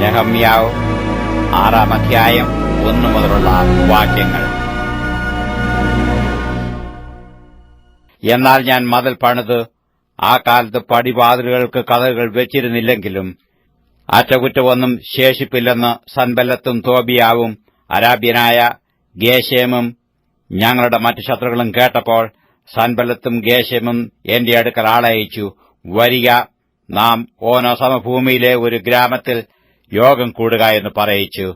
നെഹമ്യാവ് 6-ാം അധ്യായം 1 മുതലുള്ള വാക്യങ്ങൾ. എന്നാൽ ഞാൻ മതിൽ പണിത് ആ കാലത്ത് പടിവാതിലുകൾക്ക് കതകുകൾ വെച്ചിരുന്നില്ലെങ്കിലും അറ്റകുറ്റമൊന്നും ശേഷിപ്പില്ലെന്ന് സൻബല്ലത്തും തോബിയാവും അരാബ്യനായ ഗേശേമും ഞങ്ങളുടെ മറ്റു ശത്രുക്കളും കേട്ടപ്പോൾ സൻബല്ലത്തും ഗേശേമും എന്റെ അടുക്കൽ ആളയച്ചു, വരിക, നാം ഓനോ സമഭൂമിയിലെ ഒരു ഗ്രാമത്തിൽ യോഗം കൂടുക എന്ന് പറയിച്ചു.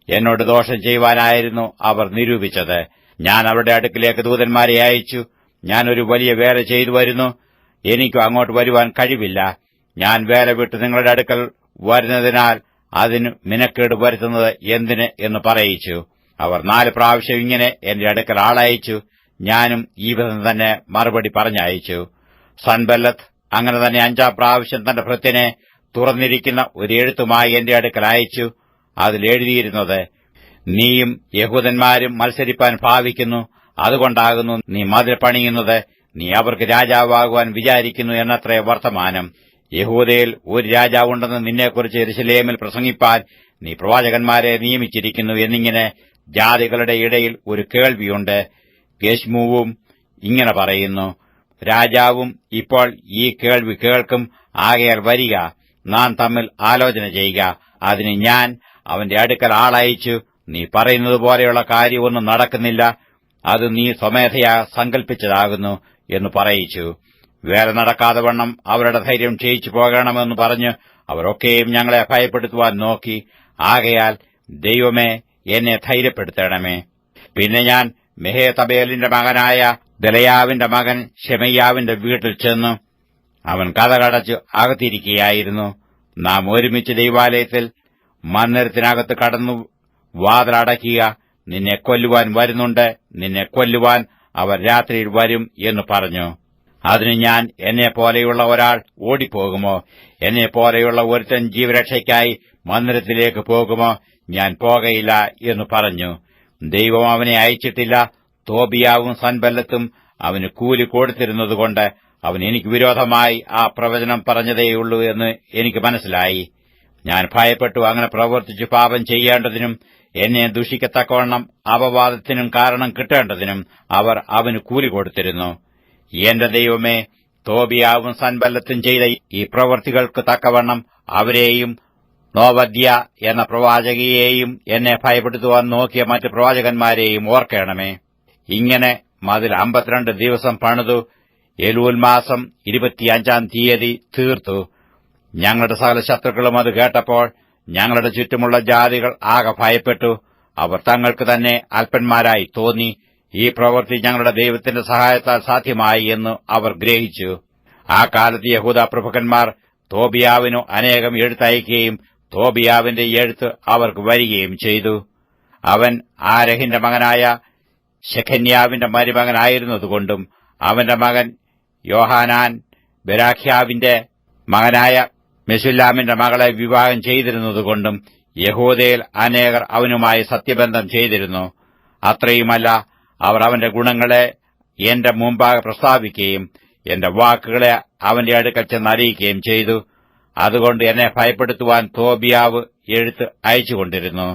എന്നോട് ദോഷം ചെയ്യുവാനായിരുന്നു അവർ നിരൂപിച്ചത്. ഞാൻ അവരുടെ അടുക്കിലേക്ക് ദൂതന്മാരെ അയച്ചു, ഞാൻ ഒരു വലിയ വേല ചെയ്തു വരുന്നു, എനിക്കും അങ്ങോട്ട് വരുവാൻ കഴിവില്ല. ഞാൻ വേല വിട്ട് നിങ്ങളുടെ അടുക്കൽ വരുന്നതിനാൽ അതിന് മിനക്കേട് വരുത്തുന്നത് എന്തിന് എന്ന് പറയിച്ചു. അവർ 4 പ്രാവശ്യം ഇങ്ങനെ എന്റെ അടുക്കൽ ആളയച്ചു. ഞാനും ഈ വിധം തന്നെ മറുപടി പറഞ്ഞയച്ചു. സൻബല്ലത്ത് അങ്ങനെ തന്നെ 5-ാം പ്രാവശ്യം തന്റെ ഭൃത്യനെ തുറന്നിരിക്കുന്ന ഒരു എഴുത്തുമായി എന്റെ അടുക്കൽ അയച്ചു. അതിൽ എഴുതിയിരുന്നത്, നീയും യഹൂദന്മാരും മത്സരിപ്പാൻ ഭാവിക്കുന്നു, അതുകൊണ്ടാകുന്നു നീ മതിൽ പണിയുന്നത്, നീ അവർക്ക് രാജാവാകുവാൻ വിചാരിക്കുന്നു എന്നത്രേ വർത്തമാനം. യഹൂദയിൽ ഒരു രാജാവുണ്ടെന്ന് നിന്നെക്കുറിച്ച് യെരൂശലേമിൽ പ്രസംഗിപ്പാൻ നീ പ്രവാചകന്മാരെ നിയമിച്ചിരിക്കുന്നു എന്നിങ്ങനെ ജാതികളുടെ ഇടയിൽ ഒരു കേൾവിയുണ്ട്. ഗേശ്മൂവും ഇങ്ങനെ പറയുന്നു, രാജാവും ഇപ്പോൾ ഈ കേൾവി കേൾക്കും. ആകയാൽ വരിക, നാം തമ്മിൽ ആലോചന ചെയ്യുക. അതിന് ഞാൻ അവന്റെ അടുക്കൽ ആളയച്ചു, നീ പറയുന്നത് പോലെയുള്ള കാര്യമൊന്നും നടക്കുന്നില്ല, അത് നീ സ്വമേധയാ സങ്കല്പിച്ചതാകുന്നു എന്ന് പറയിച്ചു. വേല നടക്കാതെ വണ്ണം അവരുടെ ധൈര്യം ക്ഷയിച്ചു പോകണമെന്ന് പറഞ്ഞ് അവരൊക്കെയും ഞങ്ങളെ ഭയപ്പെടുത്തുവാൻ നോക്കി. ആകയാൽ ദൈവമേ, എന്നെ ധൈര്യപ്പെടുത്തണമേ. പിന്നെ ഞാൻ മെഹേതബേലിന്റെ മകനായ ദലയാവിന്റെ മകൻ ശെമയ്യാവിന്റെ വീട്ടിൽ ചെന്നു. അവൻ കതകടച്ച് അകത്തിരിക്കുകയായിരുന്നു. നാം ഒരുമിച്ച് ദൈവാലയത്തിൽ മന്ദിരത്തിനകത്ത് കടന്നു വാതിലടയ്ക്കുക, നിന്നെ കൊല്ലുവാൻ വരുന്നുണ്ട്, നിന്നെ കൊല്ലുവാൻ അവർ രാത്രിയിൽ വരും എന്ന് പറഞ്ഞു. അതിന് ഞാൻ, എന്നെപ്പോലെയുള്ള ഒരാൾ ഓടിപ്പോകുമോ? എന്നെപ്പോലെയുള്ള ഒരുത്തൻ ജീവരക്ഷയ്ക്കായി മന്ദിരത്തിലേക്ക് പോകുമോ? ഞാൻ പോകയില്ല എന്ന് പറഞ്ഞു. ദൈവം അവനെ അയച്ചിട്ടില്ല. തോബിയാവും സൻബല്ലത്തും അവന് കൂലി കൊടുത്തിരുന്നതുകൊണ്ട് അവൻ എനിക്ക് വിരോധമായി ആ പ്രവചനം പറഞ്ഞതേയുള്ളൂ എന്ന് എനിക്ക് മനസ്സിലായി. ഞാൻ ഭയപ്പെട്ടു. അങ്ങനെ പ്രവർത്തിച്ചു പാപം ചെയ്യേണ്ടതിനും എന്നെ ദുഷിക്കത്തക്കവണ്ണം അപവാദത്തിനും കാരണം കിട്ടേണ്ടതിനും അവർ അവന് കൂലി കൊടുത്തിരുന്നു. എന്റെ ദൈവമേ, തോബിയാവും സൻബല്ലത്തും ചെയ്ത ഈ പ്രവൃത്തികൾക്ക് തക്കവണ്ണം അവരെയും നോവദ്യ എന്ന പ്രവാചകയെയും എന്നെ ഭയപ്പെടുത്തുവാൻ നോക്കിയ മറ്റ് പ്രവാചകന്മാരെയും ഓർക്കണമേ. ഇങ്ങനെ മതിൽ 52 ദിവസം പണിതു. എലൂൽ മാസം 25-ാം തീയതി തീർത്തു. ഞങ്ങളുടെ സകല ശത്രുക്കളും അത് കേട്ടപ്പോൾ ഞങ്ങളുടെ ചുറ്റുമുള്ള ജാതികൾ ആകെ ഭയപ്പെട്ടു. അവർ തങ്ങൾക്ക് തന്നെ അല്പന്മാരായി തോന്നി. ഈ പ്രവൃത്തി ഞങ്ങളുടെ ദൈവത്തിന്റെ സഹായത്താൽ സാധ്യമായി എന്ന് അവർ ഗ്രഹിച്ചു. ആ കാലത്ത് യഹൂദ പ്രഭുക്കന്മാർ തോബിയാവിനു അനേകം എഴുത്തയക്കുകയും തോബിയാവിന്റെ എഴുത്ത് അവർക്ക് വരികയും ചെയ്തു. അവൻ ആരഹിന്റെ മകനായ ശെഖന്യാവിന്റെ മരുമകനായിരുന്നതുകൊണ്ടും അവന്റെ മകൻ യോഹാനാൻ ബെരാഖ്യാവിന്റെ മകനായ മെശുല്ലാമിന്റെ മകളെ വിവാഹം ചെയ്തിരുന്നതുകൊണ്ടും യഹൂദയിൽ അനേകർ അവനുമായി സത്യബന്ധം ചെയ്തിരുന്നു. അത്രയുമല്ല, അവർ അവന്റെ ഗുണങ്ങളെ എന്റെ മുമ്പാകെ പ്രസ്താവിക്കുകയും എന്റെ വാക്കുകളെ അവന്റെ അടുക്കൽ ചെന്ന് അറിയിക്കുകയും ചെയ്തു. അതുകൊണ്ട് എന്നെ ഭയപ്പെടുത്തുവാൻ തോബിയാവ് എഴുത്ത് അയച്ചുകൊണ്ടിരുന്നു.